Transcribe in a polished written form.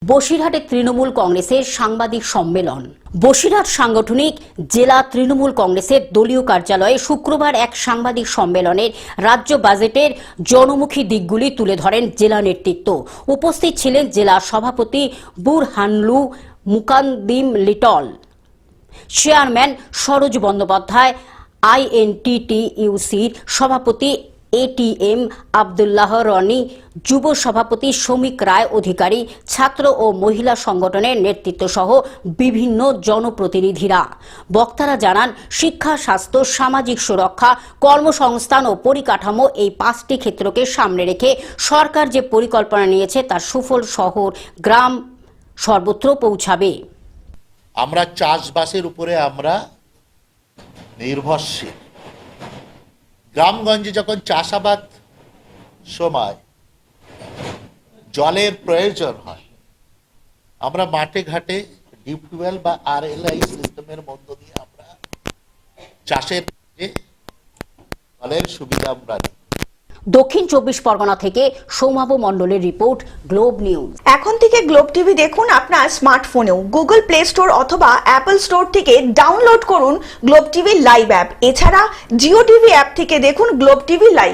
বসিরহাটে তৃণমূল কংগ্রেসের সাংবাদিক সম্মেলন। বসিরহাট সাংগঠনিক জেলা তৃণমূল কংগ্রেসের দলীয় কার্যালয়ে শুক্রবার এক সাংবাদিক সম্মেলনের রাজ্য বাজেটের জনমুখী দিকগুলি তুলে ধরেন জেলা নেতৃত্ব। উপস্থিত ছিলেন জেলা সভাপতি বুরহানুল মুকাদ্দিম লিটল, চেয়ারম্যান সরোজ বন্দ্যোপাধ্যায়, আইএনটিটিইউসির সভাপতি এটিএম আব্দুল্লাহ রনি, যুব সভাপতি শ্রমিক রায় অধিকারী, ছাত্র ও মহিলা সংগঠনের নেতৃত্ব সহ বিভিন্ন জনপ্রতিনিধিরা। বক্তারা জানান, শিক্ষা, স্বাস্থ্য, সামাজিক সুরক্ষা, কর্মসংস্থান ও পরিকাঠামো এই পাঁচটি ক্ষেত্রকে সামনে রেখে সরকার যে পরিকল্পনা নিয়েছে তার সুফল শহর গ্রাম সর্বত্র পৌঁছাবে। আমরা চাষবাসের উপরে আমরা নির্ভরশীল। গ্রামগঞ্জে যখন চাষাবাদ সময় জলের প্রয়োজন হয়, আমরা মাঠে ঘাটে ডিপ টিউবওয়েল বা আরএলআই সিস্টেমের মধ্য দিয়ে আমরা চাষের জলের সুবিধা আমরা নিই। দক্ষিণ 24 পরগনা থেকে সৌমাভ মণ্ডলের রিপোর্ট, গ্লোব নিউজ। এখন থেকে গ্লোব টিভি দেখুন আপনার স্মার্টফোনেও। গুগল প্লে স্টোর অথবা অ্যাপল স্টোর থেকে ডাউনলোড করুন গ্লোব টিভি লাইভ অ্যাপ। এছাড়া জিও টিভি অ্যাপ থেকে দেখুন গ্লোব টিভি লাইভ।